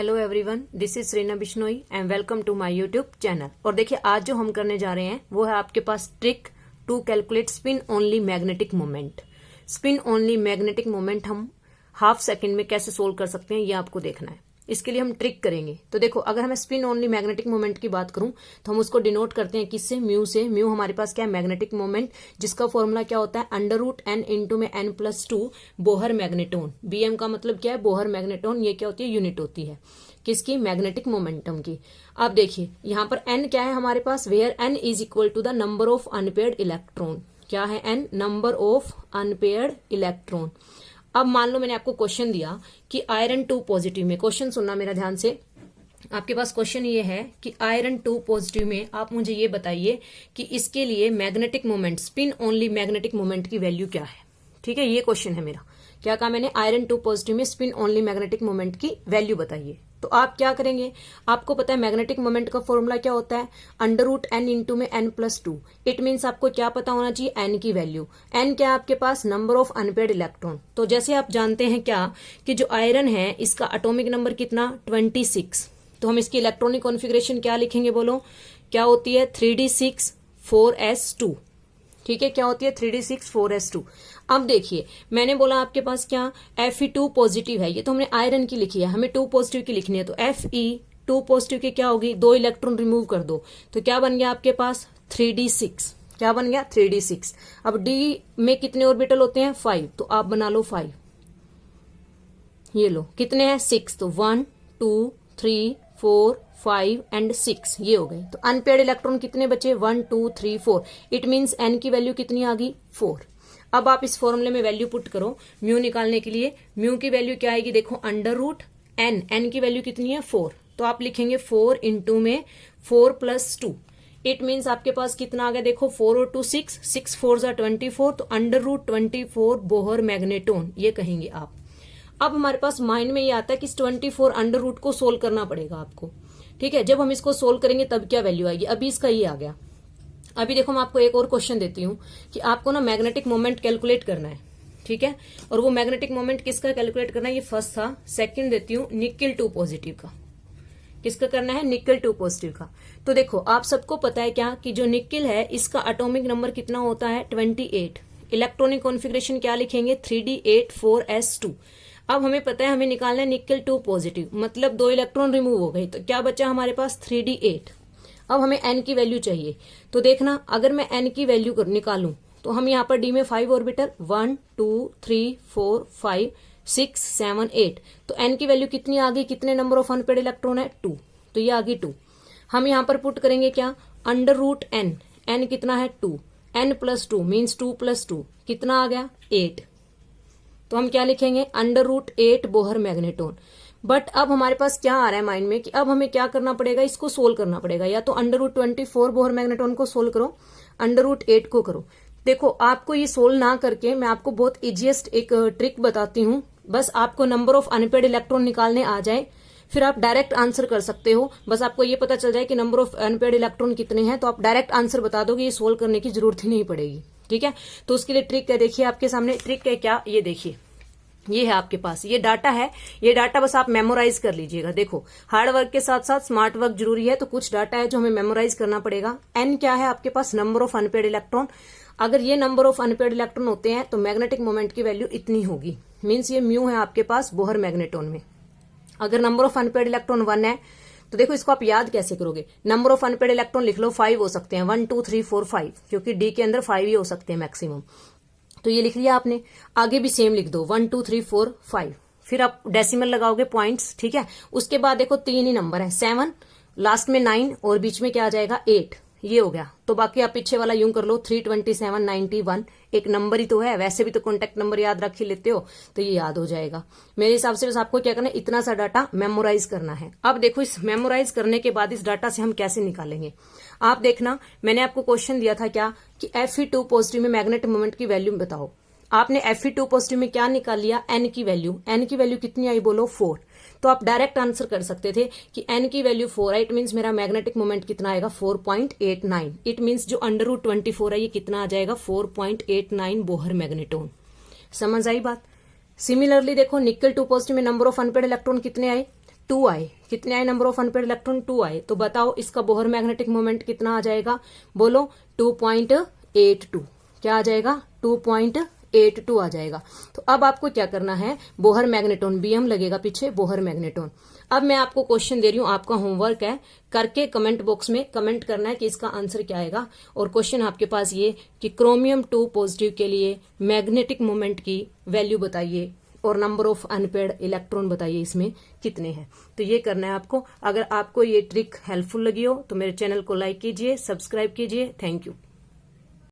Hello everyone, this is Shrina Bishnoi and welcome to my YouTube channel. और देखिए आज जो हम करने जा रहे हैं वो है आपके पास trick to calculate spin only magnetic moment. Spin only magnetic moment हम हाफ सेकंड में कैसे सोल्व कर सकते हैं ये आपको देखना है। इसके लिए हम ट्रिक करेंगे। तो देखो, अगर मैं स्पिन ओनली मैग्नेटिक मोमेंट की बात करूं तो हम उसको डिनोट करते हैं किससे? म्यू से। म्यू हमारे पास क्या है? मैग्नेटिक मोमेंट, जिसका फॉर्मूला क्या होता है? √n इंटू में n+2 बोहर मैग्नेटोन। bm का मतलब क्या है? Bohr magneton. ये क्या होती है? यूनिट होती है किसकी? मैग्नेटिक मोमेंटम की। अब देखिए यहां पर n क्या है हमारे पास? Where n is equal to the number of unpaired electron. क्या है n? Number of unpaired electron. अब मान लो मैंने आपको क्वेश्चन दिया कि आयरन 2 पॉजिटिव में, क्वेश्चन सुनना मेरा ध्यान से। आपके पास क्वेश्चन ये है कि आयरन 2 पॉजिटिव में आप मुझे ये बताइए कि इसके लिए magnetic moment, spin only magnetic moment की वैल्यू क्या है। ठीक है, ये क्वेश्चन है मेरा। क्या कहा मैंने? आयरन 2 पॉजिटिव में स्पिन ओनली मैग्नेटिक मोमेंट की वैल्यू बताइए। तो आप क्या करेंगे? आपको पता है मैग्नेटिक मोमेंट का फॉर्मूला क्या होता है? √n इंटू में n+2। इट मीन्स आपको क्या पता होना चाहिए? n की वैल्यू। n क्या है आपके पास? Number of unpaired electron. तो जैसे आप जानते हैं क्या कि जो आयरन है इसका एटॉमिक नंबर कितना? 26। तो हम इसकी इलेक्ट्रॉनिक कॉन्फ़िगरेशन क्या लिखेंगे? बोलो क्या होती है? 3d6 4s2। ठीक है, क्या होती है? 3d6 4s2। अब देखिए मैंने बोला आपके पास क्या? Fe2 पॉजिटिव है। ये तो हमने आयरन की लिखी है, हमें 2 पॉजिटिव की लिखनी है। तो Fe2 पॉजिटिव की क्या होगी? 2 इलेक्ट्रॉन रिमूव कर दो तो क्या बन गया आपके पास? 3d6। क्या बन गया? 3d6। अब d में कितने ऑर्बिटल होते हैं? 5। तो आप बना लो 5। ये लो कितने हैं? 6। तो 1 2 3 4 5 एंड 6 ये हो गए। तो अनपेयर्ड इलेक्ट्रॉन कितने बचे? 1 2 3 4। इट मीन्स n की वैल्यू कितनी आ गई? 4। अब आप इस फॉर्मूले में वैल्यू पुट करो म्यू निकालने के लिए। म्यू की वैल्यू क्या आएगी? देखो √n, n की वैल्यू कितनी है? 4। तो आप लिखेंगे 4 इंटू में 4+2। इट मीन्स आपके पास कितना आ गया? देखो 4 और 2 6, 6 4 24। तो √24 बोहर मैग्नेटोन ये कहेंगे आप। अब हमारे पास माइंड में ये आता है कि इस 24 अंडर रूट को सोल्व करना पड़ेगा आपको। ठीक है, जब हम इसको सोल्व करेंगे तब क्या वैल्यू आएगी? अभी इसका ये आ गया। अभी देखो मैं आपको एक और क्वेश्चन देती हूँ कि आपको ना मैग्नेटिक मोमेंट कैलकुलेट करना है। ठीक है, और वो मैग्नेटिक मोमेंट किसका कैलकुलेट करना है? ये फर्स्ट था। सेकंड देती हूँ निकेल 2 पॉजिटिव का। किसका करना है? निकेल 2 पॉजिटिव का। तो देखो आप सबको पता है क्या कि जो निकेल है इसका एटॉमिक नंबर कितना होता है? 28। इलेक्ट्रॉनिक कॉन्फ़िगरेशन क्या लिखेंगे? 3d8 4s2। अब हमें पता है हमें निकालना है निकेल 2 पॉजिटिव, मतलब 2 इलेक्ट्रॉन रिमूव हो गए। तो क्या बचा हमारे पास? 3d8। अब हमें n की वैल्यू चाहिए। तो देखना अगर मैं n की वैल्यू निकालूं तो हम यहाँ पर d में 5 ऑर्बिटल 1 2 3 4 5 6 7 8। तो n की वैल्यू कितनी आ गई? कितने नंबर ऑफ अनपेयर्ड इलेक्ट्रॉन है? 2। तो ये आ गई 2। हम यहाँ पर पुट करेंगे क्या? √n, n कितना है? 2। n+2 मीन्स 2+2 कितना आ गया? 8। तो हम क्या लिखेंगे? √8 बोहर मैग्नेटोन। बट अब हमारे पास क्या आ रहा है माइंड में कि अब हमें क्या करना पड़ेगा? इसको सोल्व करना पड़ेगा। या तो √24 बोहर मैग्नेटोन को सोल्व करो, √8 को करो। देखो आपको ये सोल्व ना करके मैं आपको बहुत इजीएस्ट एक ट्रिक बताती हूँ। बस आपको नंबर ऑफ अनपेयर्ड इलेक्ट्रॉन निकालने आ जाए, फिर आप डायरेक्ट आंसर कर सकते हो। बस आपको ये पता चल जाए कि नंबर ऑफ अनपेयर्ड इलेक्ट्रॉन कितने हैं तो आप डायरेक्ट आंसर बता दोगे, ये सोल्व करने की जरूरत ही नहीं पड़ेगी। ठीक है, तो उसके लिए ट्रिक है, देखिए आपके सामने ट्रिक है क्या? ये देखिए, ये है आपके पास, ये डाटा है। ये डाटा बस आप मेमोराइज कर लीजिएगा। देखो हार्ड वर्क के साथ साथ स्मार्ट वर्क जरूरी है, तो कुछ डाटा है जो हमें मेमोराइज करना पड़ेगा। n क्या है आपके पास? Number of unpaired electron. अगर ये नंबर ऑफ अनपेयर्ड इलेक्ट्रॉन होते हैं तो मैग्नेटिक मोमेंट की वैल्यू इतनी होगी। मीन्स ये म्यू है आपके पास बोहर मैग्नेटोन में। अगर नंबर ऑफ अनपेयर्ड इलेक्ट्रॉन 1 है तो देखो इसको आप याद कैसे करोगे? नंबर ऑफ अनपेयर्ड इलेक्ट्रॉन लिख लो, 5 हो सकते हैं, 1 2 3 4 5, क्योंकि डी के अंदर 5 ही हो सकते हैं मैक्सिमम। तो ये लिख लिया आपने। आगे भी सेम लिख दो, 1 2 3 4 5। फिर आप डेसिमल लगाओगे पॉइंट्स। ठीक है, उसके बाद देखो 3 ही नंबर है, 7, लास्ट में 9 और बीच में क्या आ जाएगा? 8। ये हो गया। तो बाकी आप पीछे वाला यूं कर लो, 327 91। एक नंबर ही तो है, वैसे भी तो कॉन्टेक्ट नंबर याद रख ही लेते हो तो ये याद हो जाएगा। मेरे हिसाब से बस आपको क्या करना है? इतना सा डाटा मेमोराइज करना है। अब देखो इस मेमोराइज करने के बाद इस डाटा से हम कैसे निकालेंगे? आप देखना, मैंने आपको क्वेश्चन दिया था क्या कि Fe2 पॉजिटिव में मैग्नेटिक मोमेंट की वैल्यू बताओ। आपने Fe2 पॉजिटिव में क्या निकाल लिया? n की वैल्यू। n की वैल्यू कितनी आई? बोलो 4। तो आप डायरेक्ट आंसर कर सकते थे कि n की वैल्यू 4 है। इट मीन्स मेरा मैग्नेटिक मोमेंट कितना आएगा? 4.89। इट मीन्स जो √24 है ये कितना आ जाएगा? 4.89 बोहर मैग्नेटोन। समझ आई बात? सिमिलरली देखो निकेल 2 पॉजिटिव में नंबर ऑफ अनपेयर्ड इलेक्ट्रॉन कितने आए? 2 आए। कितने आए नंबर ऑफ अनपेड इलेक्ट्रॉन? 2 आए। तो बताओ इसका बोहर मैग्नेटिक मोमेंट कितना आ जाएगा? बोलो 2.82। क्या आ जाएगा? 2.82 आ जाएगा। तो अब आपको क्या करना है, बोहर मैग्नेटोन, बीएम लगेगा पीछे, बोहर मैग्नेटोन। अब मैं आपको क्वेश्चन दे रही हूं, आपका होमवर्क है, करके कमेंट बॉक्स में कमेंट करना है कि इसका आंसर क्या आएगा। और क्वेश्चन आपके पास ये कि क्रोमियम 2 पॉजिटिव के लिए मैग्नेटिक मोमेंट की वैल्यू बताइए और नंबर ऑफ अनपेड इलेक्ट्रॉन बताइए इसमें कितने हैं। तो ये करना है आपको। अगर आपको ये ट्रिक हेल्पफुल लगी हो तो मेरे चैनल को लाइक कीजिए, सब्सक्राइब कीजिए। Thank you.